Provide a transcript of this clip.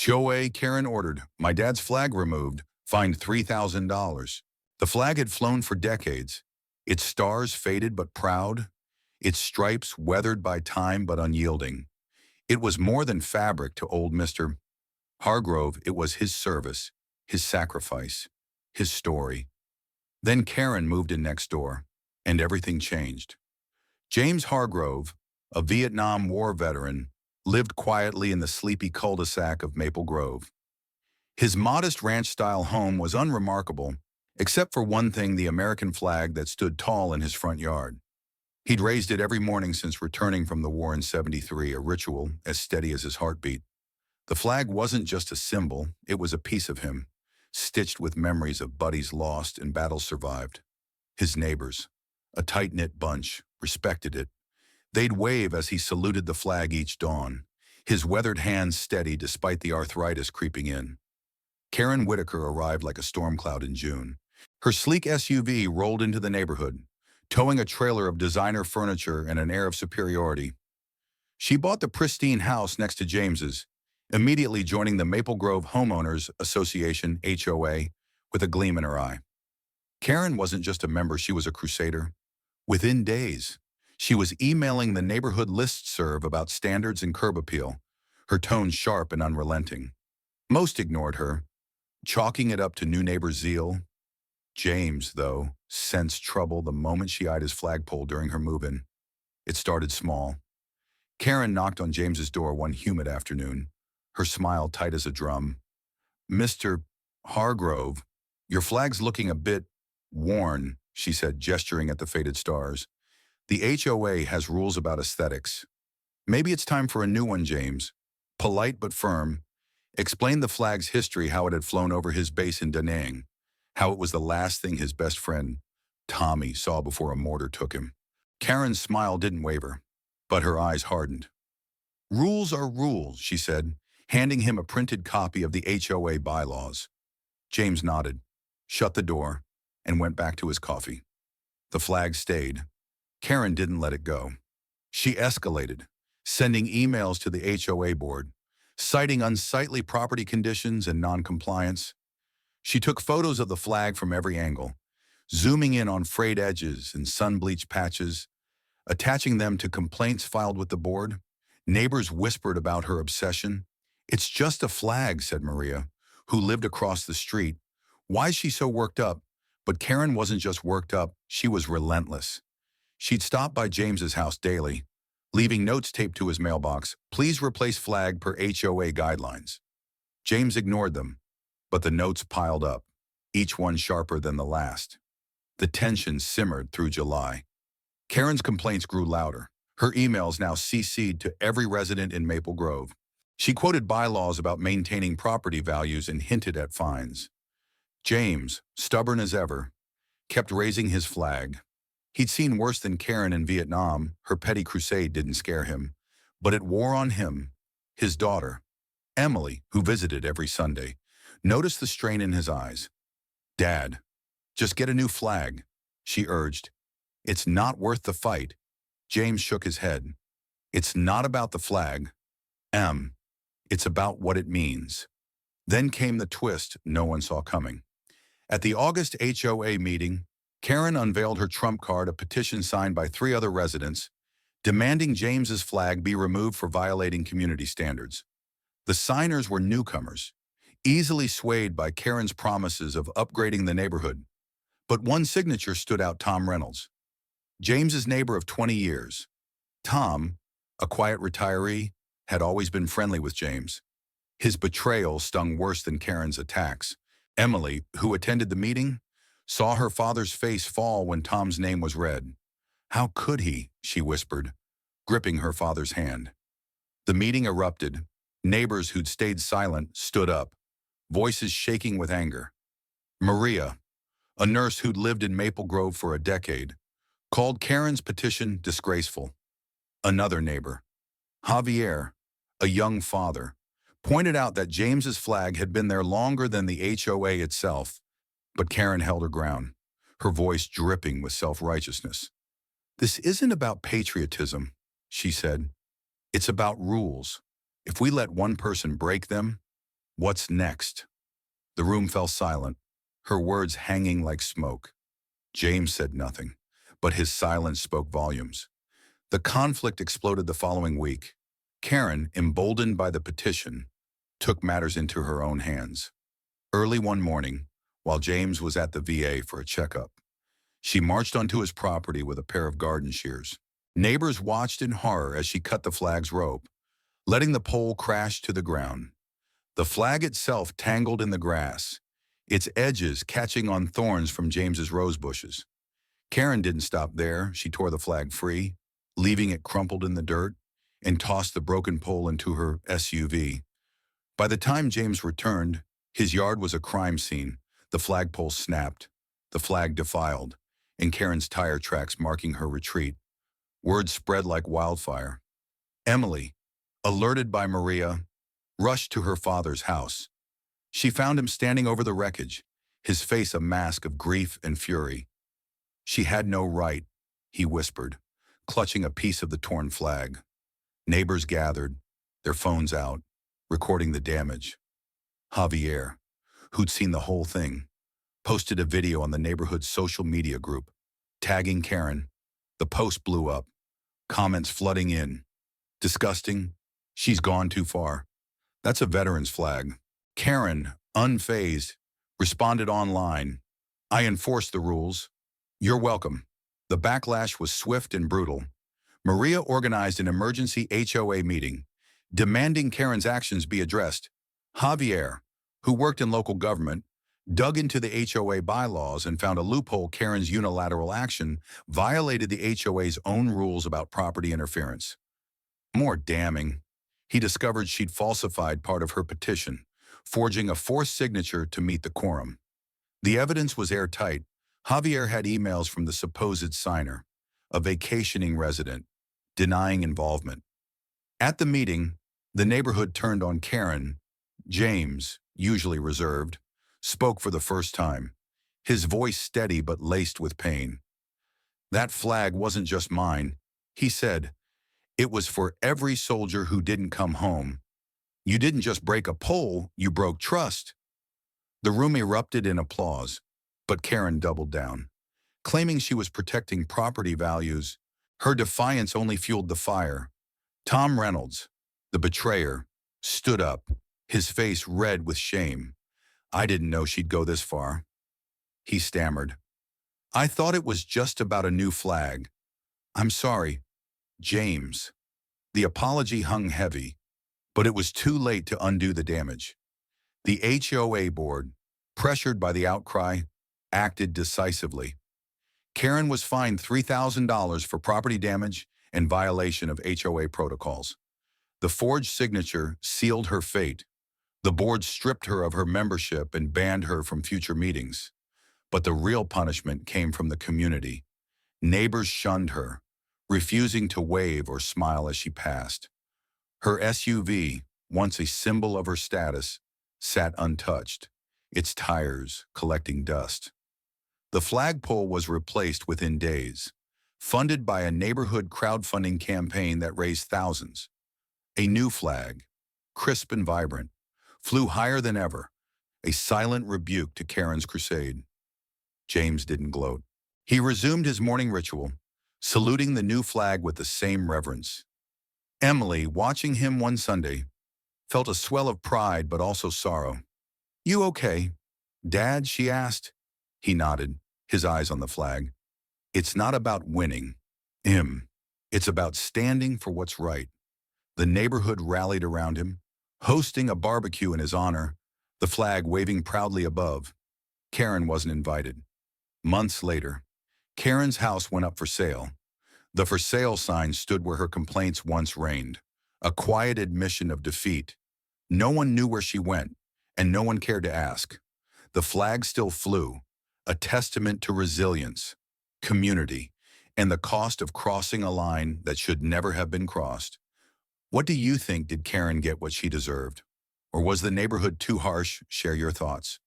HOA Karen ordered, "My dad's flag removed, fined $3,000. The flag had flown for decades, its stars faded but proud, its stripes weathered by time but unyielding. It was more than fabric to old Mr. Hargrove. It was his service, his sacrifice, his story." Then Karen moved in next door, and everything changed. James Hargrove, a Vietnam War veteran, lived quietly in the sleepy cul-de-sac of Maple Grove. His modest ranch-style home was unremarkable, except for one thing: the American flag that stood tall in his front yard. He'd raised it every morning since returning from the war in '73, a ritual as steady as his heartbeat. The flag wasn't just a symbol, it was a piece of him, stitched with memories of buddies lost and battles survived. His neighbors, a tight-knit bunch, respected it. They'd wave as he saluted the flag each dawn, his weathered hands steady despite the arthritis creeping in. Karen Whitaker arrived like a storm cloud in June. Her sleek SUV rolled into the neighborhood, towing a trailer of designer furniture and an air of superiority. She bought the pristine house next to James's, immediately joining the Maple Grove Homeowners Association, HOA, with a gleam in her eye. Karen wasn't just a member, she was a crusader. Within days, she was emailing the neighborhood listserv about standards and curb appeal, her tone sharp and unrelenting. Most ignored her, chalking it up to new neighbor zeal. James, though, sensed trouble the moment she eyed his flagpole during her move-in. It started small. Karen knocked on James's door one humid afternoon, her smile tight as a drum. "Mr. Hargrove, your flag's looking a bit worn," she said, gesturing at the faded stars. "The HOA has rules about aesthetics. Maybe it's time for a new one." James, polite but firm, explained the flag's history, how it had flown over his base in Da Nang, how it was the last thing his best friend, Tommy, saw before a mortar took him. Karen's smile didn't waver, but her eyes hardened. "Rules are rules," she said, handing him a printed copy of the HOA bylaws. James nodded, shut the door, and went back to his coffee. The flag stayed. Karen didn't let it go. She escalated, sending emails to the HOA board, citing unsightly property conditions and non-compliance. She took photos of the flag from every angle, zooming in on frayed edges and sun-bleached patches, attaching them to complaints filed with the board. Neighbors whispered about her obsession. "It's just a flag," said Maria, who lived across the street. "Why's she so worked up?" But Karen wasn't just worked up, she was relentless. She'd stop by James's house daily, leaving notes taped to his mailbox: "Please replace flag per HOA guidelines." James ignored them, but the notes piled up, each one sharper than the last. The tension simmered through July. Karen's complaints grew louder, her emails now CC'd to every resident in Maple Grove. She quoted bylaws about maintaining property values and hinted at fines. James, stubborn as ever, kept raising his flag. He'd seen worse than Karen in Vietnam. Her petty crusade didn't scare him, but it wore on him. His daughter, Emily, who visited every Sunday, noticed the strain in his eyes. "Dad, just get a new flag," she urged. "It's not worth the fight." James shook his head. "It's not about the flag, it's about what it means." Then came the twist no one saw coming. At the August HOA meeting, Karen unveiled her trump card, a petition signed by 3 other residents, demanding James's flag be removed for violating community standards. The signers were newcomers, easily swayed by Karen's promises of upgrading the neighborhood. But one signature stood out: Tom Reynolds, James's neighbor of 20 years. Tom, a quiet retiree, had always been friendly with James. His betrayal stung worse than Karen's attacks. Emily, who attended the meeting, saw her father's face fall when Tom's name was read. "How could he?" she whispered, gripping her father's hand. The meeting erupted. Neighbors who'd stayed silent stood up, voices shaking with anger. Maria, a nurse who'd lived in Maple Grove for a decade, called Karen's petition disgraceful. Another neighbor, Javier, a young father, pointed out that James's flag had been there longer than the HOA itself, but Karen held her ground, her voice dripping with self-righteousness. "This isn't about patriotism," she said. "It's about rules. If we let one person break them, What's next? The room fell silent, her words hanging like smoke. James said nothing, but his silence spoke volumes. The conflict exploded the following week. Karen, emboldened by the petition, took matters into her own hands. Early one morning, while James was at the VA for a checkup, she marched onto his property with a pair of garden shears. Neighbors watched in horror as she cut the flag's rope, letting the pole crash to the ground. The flag itself tangled in the grass, its edges catching on thorns from James's rose bushes. Karen didn't stop there. She tore the flag free, leaving it crumpled in the dirt, and tossed the broken pole into her SUV. By the time James returned, his yard was a crime scene. The flagpole snapped, the flag defiled, and Karen's tire tracks marking her retreat. Word spread like wildfire. Emily, alerted by Maria, rushed to her father's house. She found him standing over the wreckage, his face a mask of grief and fury. "She had no right," he whispered, clutching a piece of the torn flag. Neighbors gathered, their phones out, recording the damage. Javier, who'd seen the whole thing, posted a video on the neighborhood's social media group, tagging Karen. The post blew up, comments flooding in. "Disgusting. She's gone too far. That's a veteran's flag." Karen, unfazed, responded online, "I enforce the rules. You're welcome." The backlash was swift and brutal. Maria organized an emergency HOA meeting, demanding Karen's actions be addressed. Javier, who worked in local government, dug into the HOA bylaws and found a loophole. Karen's unilateral action violated the HOA's own rules about property interference. More damning, he discovered she'd falsified part of her petition, forging a forced signature to meet the quorum. The evidence was airtight. Javier had emails from the supposed signer, a vacationing resident, denying involvement. At the meeting, the neighborhood turned on Karen. James, usually reserved, spoke for the first time, his voice steady but laced with pain. "That flag wasn't just mine," he said. "It was for every soldier who didn't come home. You didn't just break a pole, you broke trust." The room erupted in applause, but Karen doubled down, claiming she was protecting property values. Her defiance only fueled the fire. Tom Reynolds, the betrayer, stood up, his face red with shame. "I didn't know she'd go this far." He stammered, "I thought it was just about a new flag. I'm sorry, James." The apology hung heavy, but it was too late to undo the damage. The HOA board, pressured by the outcry, acted decisively. Karen was fined $3,000 for property damage and violation of HOA protocols. The forged signature sealed her fate. The board stripped her of her membership and banned her from future meetings. But the real punishment came from the community. Neighbors shunned her, refusing to wave or smile as she passed. Her SUV, once a symbol of her status, sat untouched, its tires collecting dust. The flagpole was replaced within days, funded by a neighborhood crowdfunding campaign that raised thousands. A new flag, crisp and vibrant, flew higher than ever, a silent rebuke to Karen's crusade. James didn't gloat. He resumed his morning ritual, saluting the new flag with the same reverence. Emily, watching him one Sunday, felt a swell of pride but also sorrow. "You okay, Dad?" she asked. He nodded, his eyes on the flag. "It's not about winning, it's about standing for what's right." The neighborhood rallied around him, hosting a barbecue in his honor, the flag waving proudly above. Karen wasn't invited. Months later, Karen's house went up for sale. The for sale sign stood where her complaints once reigned, a quiet admission of defeat. No one knew where she went, and no one cared to ask. The flag still flew, a testament to resilience, community, and the cost of crossing a line that should never have been crossed. What do you think? Did Karen get what she deserved? Or was the neighborhood too harsh? Share your thoughts.